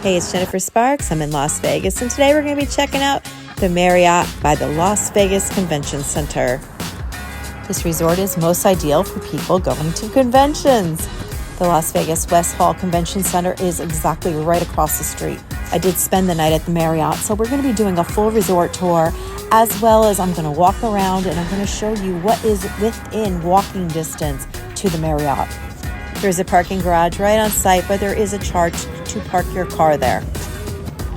Hey, it's Jennifer Sparks. I'm in Las Vegas, and today we're going to be checking out the Marriott by the Las Vegas Convention Center. This resort is most ideal for people going to conventions. The Las Vegas West Hall Convention Center is exactly right across the street. I did spend the night at the Marriott, so we're going to be doing a full resort tour, as well as I'm going to walk around and I'm going to show you what is within walking distance to the Marriott. There's a parking garage right on site, but there is a charge to park your car there.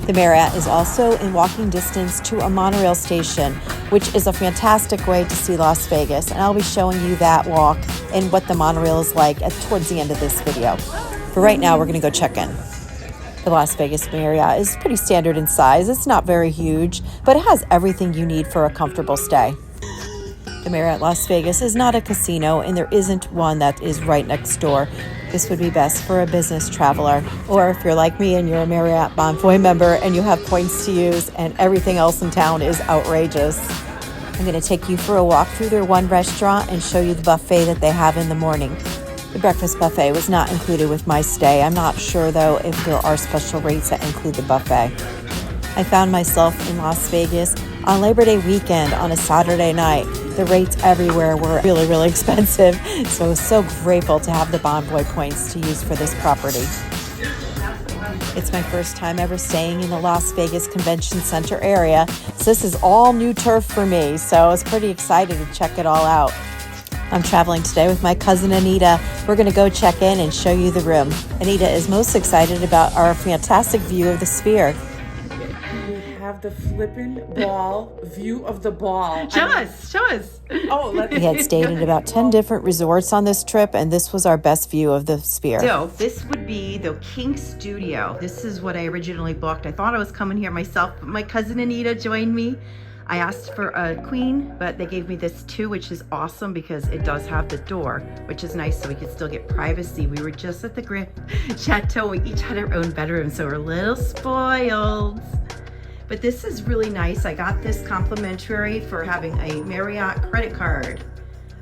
The Marriott is also in walking distance to a monorail station, which is a fantastic way to see Las Vegas, and I'll be showing you that walk and what the monorail is like towards the end of this video. But right now, we're going to go check in. The Las Vegas Marriott is pretty standard in size. It's not very huge, but it has everything you need for a comfortable stay. The Marriott Las Vegas is not a casino, and there isn't one that is right next door. This would be best for a business traveler, or if you're like me and you're a Marriott Bonvoy member and you have points to use and everything else in town is outrageous. I'm going to take you for a walk through their one restaurant and show you the buffet that they have in the morning. The breakfast buffet was not included with my stay. I'm not sure, though, if there are special rates that include the buffet. I found myself in Las Vegas on Labor Day weekend on a Saturday night. The rates everywhere were really, really expensive, so I was so grateful to have the Bonvoy points to use for this property. It's my first time ever staying in the Las Vegas Convention Center area, so this is all new turf for me, so I was pretty excited to check it all out. I'm traveling today with my cousin Anita. We're going to go check in and show you the room. Anita is most excited about our fantastic view of the Sphere. The flippin' ball view of the ball. Show us. Oh, we had stayed at about 10 different resorts on this trip, and this was our best view of the Sphere. So this would be the King Studio. This is what I originally booked. I thought I was coming here myself, but my cousin Anita joined me. I asked for a queen, but they gave me this too, which is awesome because it does have the door, which is nice so we could still get privacy. We were just at the Grand Chateau. We each had our own bedroom, so we're a little spoiled. But this is really nice. I got this complimentary for having a Marriott credit card.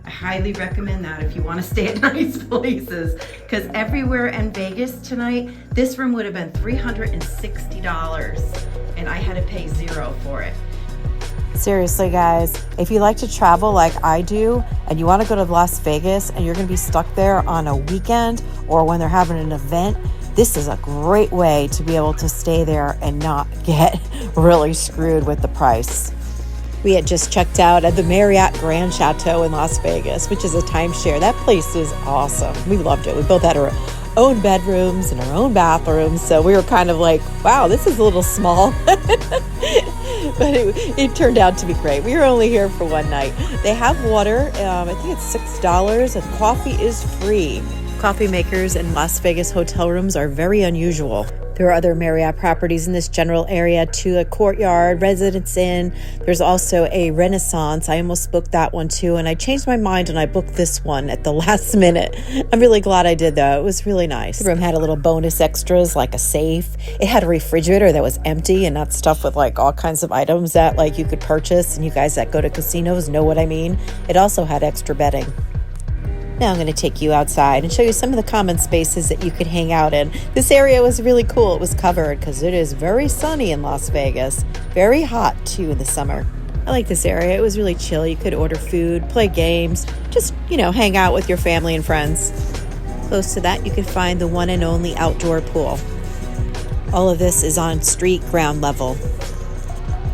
I highly recommend that if you want to stay at nice places, because everywhere in Vegas tonight, this room would have been $360, and I had to pay $0 for it. Seriously, guys, if you like to travel like I do, and you want to go to Las Vegas, and you're going to be stuck there on a weekend or when they're having an event, this is a great way to be able to stay there and not get really screwed with the price. We had just checked out at the Marriott Grand Chateau in Las Vegas, which is a timeshare. That place is awesome. We loved it. We both had our own bedrooms and our own bathrooms, so we were kind of like, wow, this is a little small. But it turned out to be great. We were only here for one night. They have water. I think it's $6, and coffee is free. Coffee makers in Las Vegas hotel rooms are very unusual. There are other Marriott properties in this general area too, a Courtyard, Residence Inn. There's also a Renaissance. I almost booked that one too, and I changed my mind and I booked this one at the last minute. I'm really glad I did though. It was really nice. The room had a little bonus extras like a safe. It had a refrigerator that was empty and not stuffed with like all kinds of items that like you could purchase, and you guys that go to casinos know what I mean. It also had extra bedding. Now I'm going to take you outside and show you some of the common spaces that you could hang out in. This area was really cool. It was covered because it is very sunny in Las Vegas. Very hot too in the summer. I like this area. It was really chill. You could order food, play games, just, hang out with your family and friends. Close to that, you could find the one and only outdoor pool. All of this is on street ground level.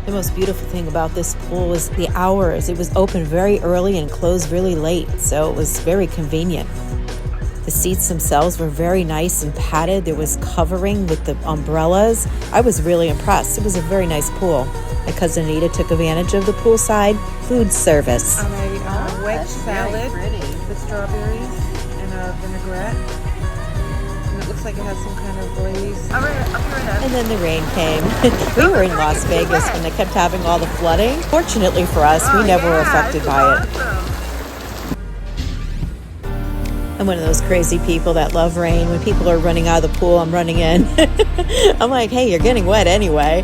The most beautiful thing about this pool was the hours. It was open very early and closed really late, so it was very convenient. The seats themselves were very nice and padded. There was covering with the umbrellas. I was really impressed. It was a very nice pool. My cousin Anita took advantage of the poolside food service. On a wedge salad with strawberries and a vinaigrette. And it looks like it has some kind of glaze. I'll be right up. And then the rain came. We were in Las Vegas when they kept having all the flooding. Fortunately for us, we never were affected by it. I'm one of those crazy people that love rain. When people are running out of the pool, I'm running in. I'm like, hey, you're getting wet anyway.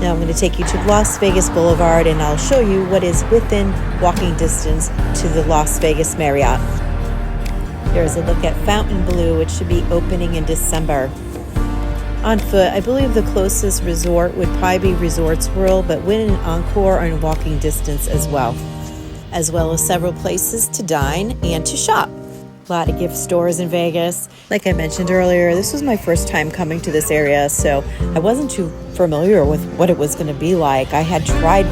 Now I'm going to take you to Las Vegas Boulevard, and I'll show you what is within walking distance to the Las Vegas Marriott. There's a look at Fontainebleau, which should be opening in December. On foot, I believe the closest resort would probably be Resorts World, but Wynn and Encore are in walking distance as well as several places to dine and to shop. A lot of gift stores in Vegas. Like I mentioned earlier, this was my first time coming to this area, so I wasn't too familiar with what it was going to be like. I had tried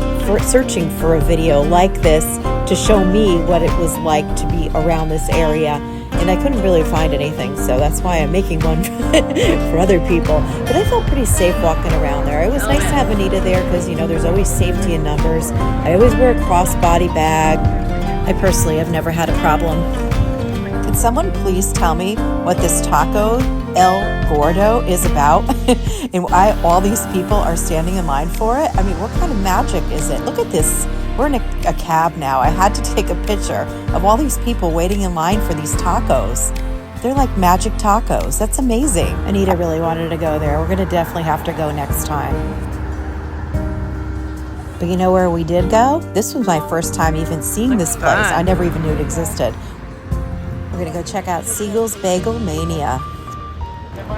searching for a video like this to show me what it was like to be around this area, and I couldn't really find anything, so that's why I'm making one for other people. But I felt pretty safe walking around there. It was nice to have Anita there because, you know, there's always safety in numbers. I always wear a crossbody bag. I personally have never had a problem. Can someone please tell me what this Taco El Gordo is about and why all these people are standing in line for it? I mean, what kind of magic is it? Look at this. We're in a cab now. I had to take a picture of all these people waiting in line for these tacos. They're like magic tacos. That's amazing. Anita really wanted to go there. We're going to definitely have to go next time. But you know where we did go? This was my first time even seeing this place. I never even knew it existed. We're going to go check out Siegel's Bagel Mania.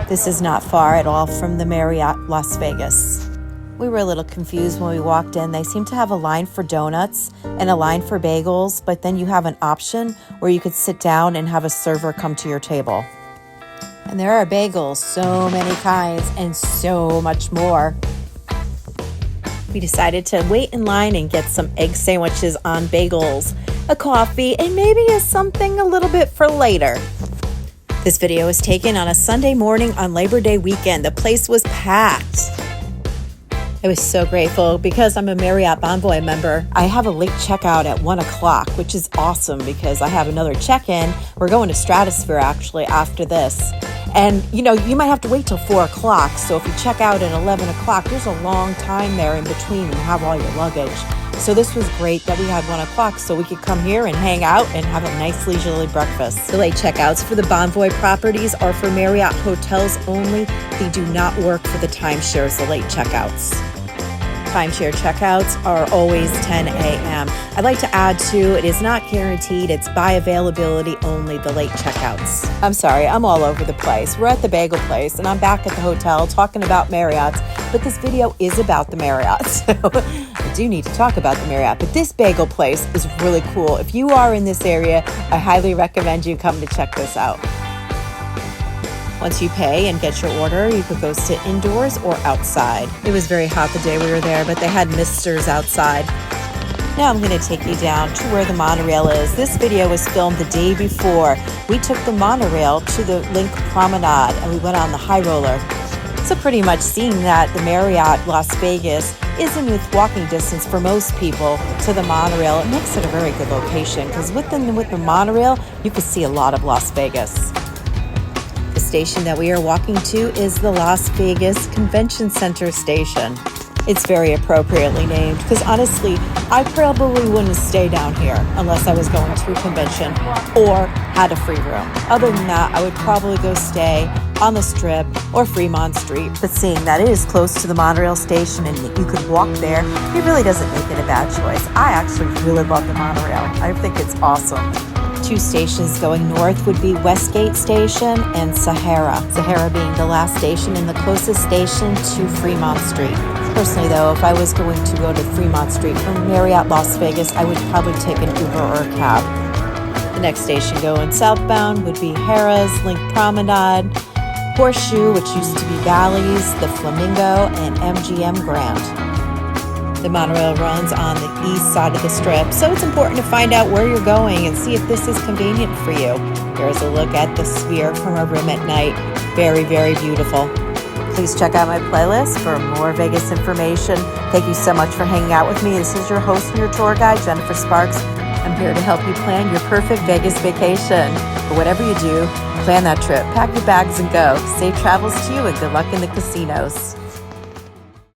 This is not far at all from the Marriott Las Vegas. We were a little confused when we walked in. They seem to have a line for donuts and a line for bagels, but then you have an option where you could sit down and have a server come to your table. And there are bagels, so many kinds, and so much more. We decided to wait in line and get some egg sandwiches on bagels, a coffee, and maybe something a little bit for later. This video was taken on a Sunday morning on Labor Day weekend. The place was packed. I was so grateful because I'm a Marriott Bonvoy member. I have a late checkout at 1 o'clock, which is awesome because I have another check-in. We're going to Stratosphere actually after this. And you know, you might have to wait till 4 o'clock. So if you check out at 11 o'clock, there's a long time there in between and have all your luggage. So this was great that we had 1 o'clock so we could come here and hang out and have a nice leisurely breakfast. The late checkouts for the Bonvoy properties are for Marriott hotels only. They do not work for the timeshares, the late checkouts. Timeshare checkouts are always 10 a.m. I'd like to add too, it is not guaranteed. It's by availability only, the late checkouts. I'm sorry, I'm all over the place. We're at the bagel place and I'm back at the hotel talking about Marriott's, but this video is about the Marriott, so I do need to talk about the Marriott. But this bagel place is really cool. If you are in this area, I highly recommend you come to check this out. Once you pay and get your order, you could go sit indoors or outside. It was very hot the day we were there, but they had misters outside. Now I'm going to take you down to where the monorail is. This video was filmed the day before. We took the monorail to the Link Promenade and we went on the high roller. So pretty much seeing that the Marriott Las Vegas isn't with walking distance for most people to the monorail, it makes it a very good location because with the monorail, you can see a lot of Las Vegas. The station that we are walking to is the Las Vegas Convention Center station. It's very appropriately named because honestly, I probably wouldn't stay down here unless I was going to a convention or had a free room. Other than that, I would probably go stay on the Strip or Fremont Street. But seeing that it is close to the monorail station and you could walk there, it really doesn't make it a bad choice. I actually really love the monorail. I think it's awesome. 2 stations going north would be Westgate Station and Sahara. Sahara being the last station and the closest station to Fremont Street. Personally though, if I was going to go to Fremont Street from Marriott Las Vegas, I would probably take an Uber or a cab. The next station going southbound would be Harrah's, Link Promenade, Horseshoe, which used to be Bally's, the Flamingo, and MGM Grand. The monorail runs on the east side of the Strip, so it's important to find out where you're going and see if this is convenient for you. Here's a look at the Sphere from our room at night. Very, very beautiful. Please check out my playlist for more Vegas information. Thank you so much for hanging out with me. This is your host and your tour guide, Jennifer Sparks. I'm here to help you plan your perfect Vegas vacation. But whatever you do, plan that trip, pack your bags and go. Safe travels to you and good luck in the casinos.